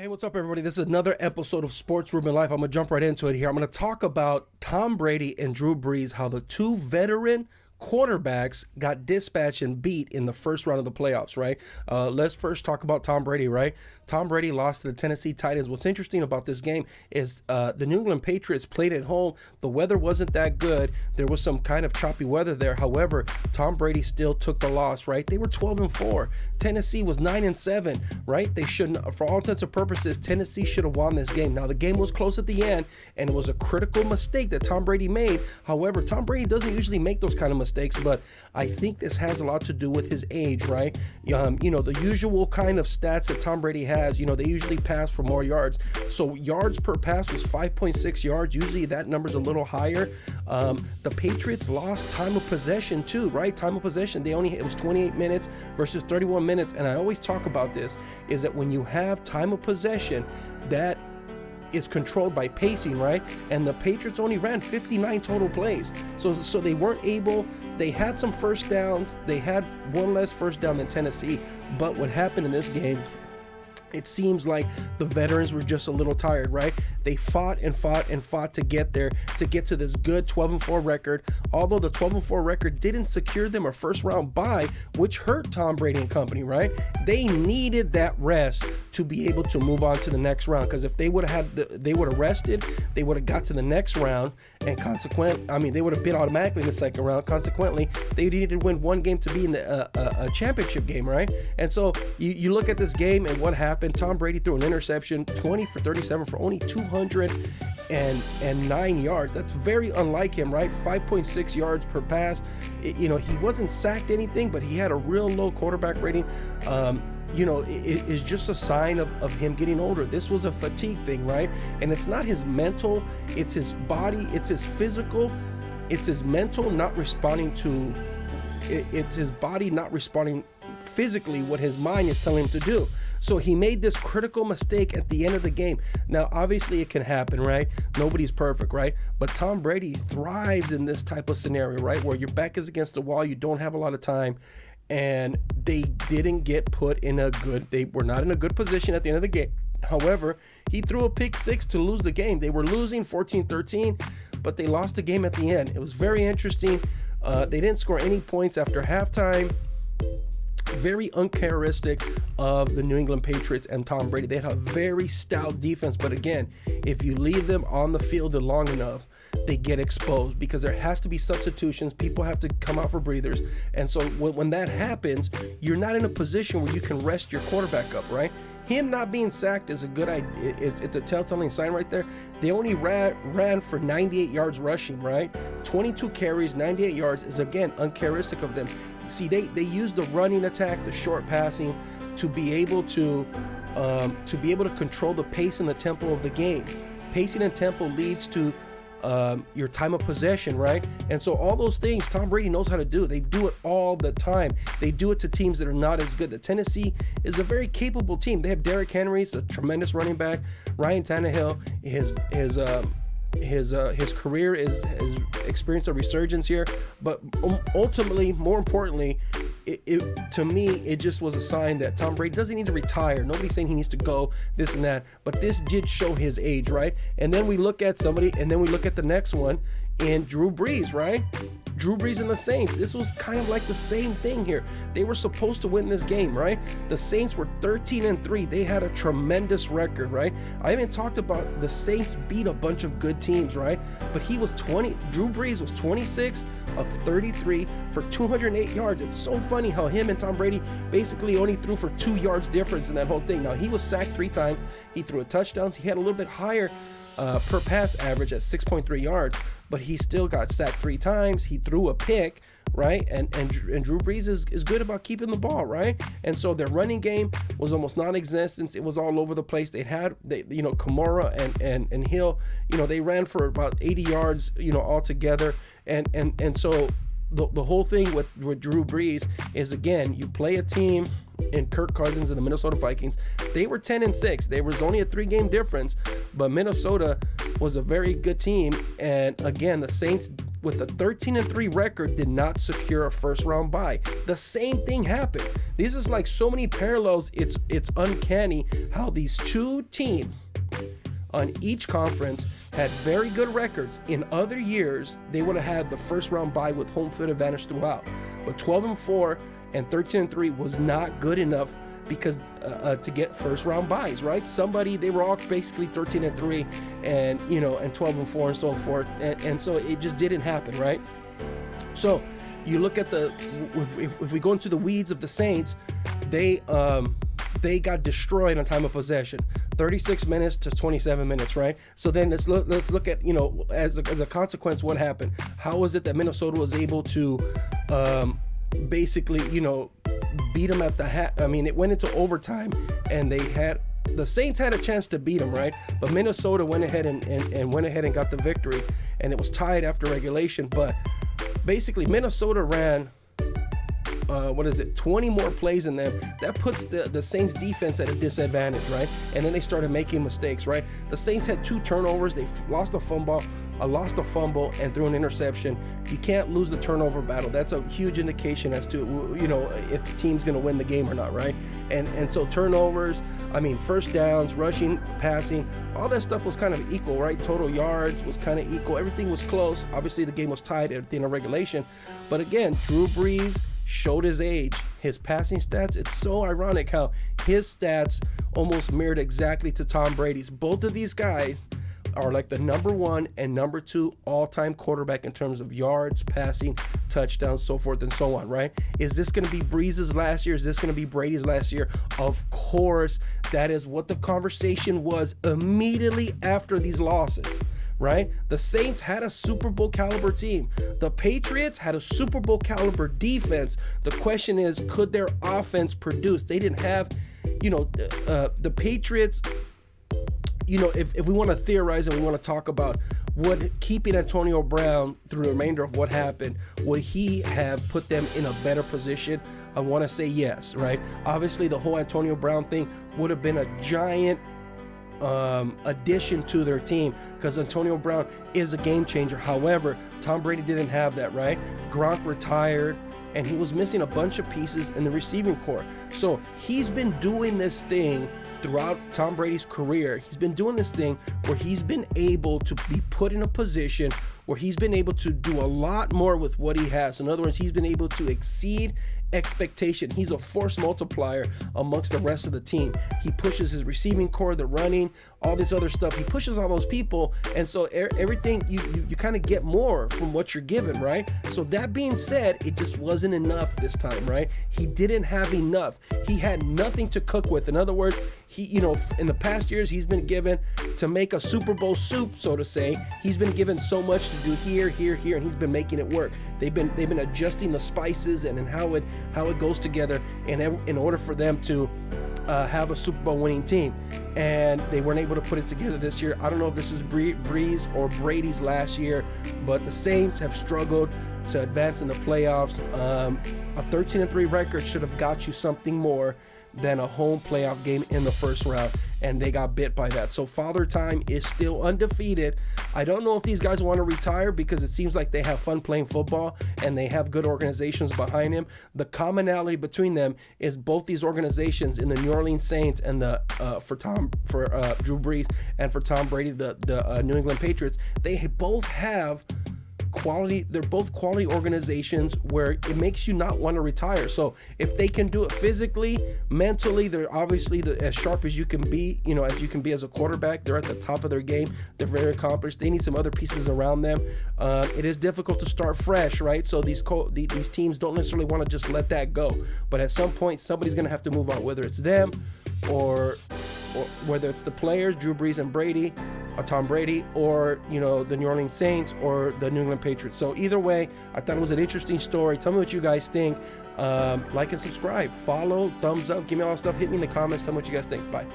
Hey, what's up, everybody? This is another episode of Sports-REUBEN-LIFE. I'm going to jump right into it here. I'm going to talk about Tom Brady and Drew Brees, how the two veteran quarterbacks got dispatched and beat in the first round of the playoffs, right? Let's first talk about Tom Brady, right? Tom Brady lost to the Tennessee Titans. What's interesting about this game is the New England Patriots played at home. The weather wasn't that good. There was some kind of choppy weather there. However, Tom Brady still took the loss, right? They were 12-4. Tennessee was 9-7, right? They shouldn't, for all intents and purposes, Tennessee should have won this game. Now, the game was close at the end, and it was a critical mistake that Tom Brady made. However, Tom Brady doesn't usually make those kind of mistakes, but I think this has a lot to do with his age, right? The usual kind of stats that Tom Brady has, they usually pass for more yards. So yards per pass was 5.6 yards. Usually that number's a little higher. The Patriots lost time of possession too, right? Time of possession, it was 28 minutes versus 31 minutes. And I always talk about this, is that when you have time of possession, that is controlled by pacing, right? And the Patriots only ran 59 total plays. So they weren't able, they had some first downs. They had one less first down than Tennessee. But what happened in this game, it seems like the veterans were just a little tired, right? They fought and fought and fought to get there, to get to this good 12-4 record. Although the 12-4 record didn't secure them a first round bye, which hurt Tom Brady and company, right? They needed that rest to be able to move on to the next round. Because if they would have they would have rested, they would have got to the next round, and they would have been automatically in the second round. Consequently, they needed to win one game to be in a championship game, right? And so you look at this game and what happened. Tom Brady threw an interception, 20 for 37 for only 209 yards. That's very unlike him, right? 5.6 yards per pass. He wasn't sacked anything, but he had a real low quarterback rating. It is just a sign of him getting older. This was a fatigue thing, right? And it's not his mental, it's his body, it's his physical, it's his mental not responding to, it's his body not responding physically what his mind is telling him to do. So he made this critical mistake at the end of the game. Now, obviously it can happen, right? Nobody's perfect, right? But Tom Brady thrives in this type of scenario, right? Where your back is against the wall, you don't have a lot of time, and they didn't get put in they were not in a good position at the end of the game. However, he threw a pick six to lose the game. They were losing 14-13, but they lost the game at the end. It was very interesting. They didn't score any points after halftime. Very uncharacteristic of the New England Patriots and Tom Brady. They had a very stout defense, but again, if you leave them on the field long enough, they get exposed because there has to be substitutions. People have to come out for breathers. And so when that happens, you're not in a position where you can rest your quarterback up, right? Him not being sacked is a good idea. It's a telltale sign right there. They only ran for 98 yards rushing, right? 22 carries, 98 yards is, again, uncharacteristic of them. See, they use the running attack, the short passing, to be able to control the pace and the tempo of the game. Pacing and tempo leads to your time of possession, right? And so all those things Tom Brady knows how to do. They do it all the time. They do it to teams that are not as good. The Tennessee is a very capable team. They have Derrick Henry, a tremendous running back. Ryan Tannehill, his career is experienced a resurgence here, but ultimately, more importantly, to me, it just was a sign that Tom Brady doesn't need to retire. Nobody's saying he needs to go, this and that, but this did show his age, right? And then we look at the next one in Drew Brees, right? Drew Brees and the Saints. This was kind of like the same thing here. They were supposed to win this game, right? The Saints were 13-3. They had a tremendous record, right? I haven't talked about the Saints beat a bunch of good teams, right? But Drew Brees was 26 of 33 for 208 yards. It's so funny how him and Tom Brady basically only threw for 2 yards difference in that whole thing. Now, he was sacked 3 times. He threw a touchdown. He had a little bit higher per pass average at 6.3 yards, but he still got sacked 3 times. He threw a pick, right? And Drew Brees is good about keeping the ball, right? And so their running game was almost non-existent. It was all over the place. Kamara and Hill, they ran for about 80 yards, all together. And so the whole thing with Drew Brees is, again, you play a team in Kirk Cousins and the Minnesota Vikings. They were 10-6. There was only a 3-game difference, but Minnesota was a very good team. And again, the Saints with a 13-3 record did not secure a first round bye. The same thing happened. This is like so many parallels. It's uncanny how these two teams on each conference had very good records. In other years, they would have had the first round bye with home field advantage throughout. But 12-4 and 13-3 was not good enough because to get first round byes, right? They were all basically 13-3 and, you know, and 12-4 and so forth. And so it just didn't happen, right? So you look at if we go into the weeds of the Saints, they got destroyed on time of possession, 36 minutes to 27 minutes, right? So then let's look at, you know, as a consequence, what happened? How was it that Minnesota was able to basically, you know, beat them at the I mean, it went into overtime, and the Saints had a chance to beat them, right? But Minnesota went ahead and got the victory, and it was tied after regulation. But basically, Minnesota ran 20 more plays in them. That puts the Saints defense at a disadvantage, right? And then they started making mistakes, right? The Saints had 2 turnovers. They lost a fumble, and threw an interception. You can't lose the turnover battle. That's a huge indication as to, you know, if the team's going to win the game or not, right? And so turnovers, I mean, first downs, rushing, passing, all that stuff was kind of equal, right? Total yards was kind of equal. Everything was close. Obviously, the game was tied at the end of regulation. But again, Drew Brees showed his age. His passing stats, it's so ironic how his stats almost mirrored exactly to Tom Brady's. Both of these guys are like the number 1 and number 2 all-time quarterback in terms of yards, passing, touchdowns, so forth and so on, right? Is this going to be Brees' last year? Is this going to be Brady's last year? Of course, that is what the conversation was immediately after these losses, right? The Saints had a Super Bowl caliber team. The Patriots had a Super Bowl caliber defense. The question is, could their offense produce? They didn't have, you know, the Patriots, you know, if we want to theorize and we want to talk about keeping Antonio Brown through the remainder of what happened, would he have put them in a better position? I want to say yes, right? Obviously, the whole Antonio Brown thing would have been a giant addition to their team because Antonio Brown is a game changer. However, Tom Brady didn't have that, right? Gronk retired, and he was missing a bunch of pieces in the receiving corps. So he's been doing this thing throughout Tom Brady's career. He's been doing this thing where he's been able to be put in a position where he's been able to do a lot more with what he has. In other words, he's been able to exceed expectation. He's a force multiplier amongst the rest of the team. He pushes his receiving core, the running, all this other stuff. He pushes all those people, and so everything you kind of get more from what you're given, right? So that being said, it just wasn't enough this time, right? He didn't have enough. He had nothing to cook with. In other words, he, you know, in the past years, he's been given to make a Super Bowl soup, so to say. He's been given so much to do here, and he's been making it work. They've been adjusting the spices and how it goes together in order for them to have a Super Bowl winning team, and they weren't able to put it together this year. I don't know if this is Brees or Brady's last year, but the Saints have struggled to advance in the playoffs. A 13-3 record should have got you something more than a home playoff game in the first round, and they got bit by that. So Father Time is still undefeated. I don't know if these guys want to retire because it seems like they have fun playing football and they have good organizations behind him. The commonality between them is both these organizations in the New Orleans Saints and for Drew Brees and for Tom Brady, the New England Patriots, they both have quality. They're both quality organizations where it makes you not want to retire. So if they can do it physically, mentally, they're obviously as sharp as you can be, you know, as you can be as a quarterback. They're at the top of their game. They're very accomplished. They need some other pieces around them. It is difficult to start fresh, right? So these teams don't necessarily want to just let that go. But at some point, somebody's going to have to move on, whether it's them or whether it's the players, Drew Brees and Brady, or Tom Brady, or, you know, the New Orleans Saints or the New England Patriots. So either way, I thought it was an interesting story. Tell me what you guys think. Like and subscribe, follow, thumbs up, give me all that stuff. Hit me in the comments. Tell me what you guys think. Bye.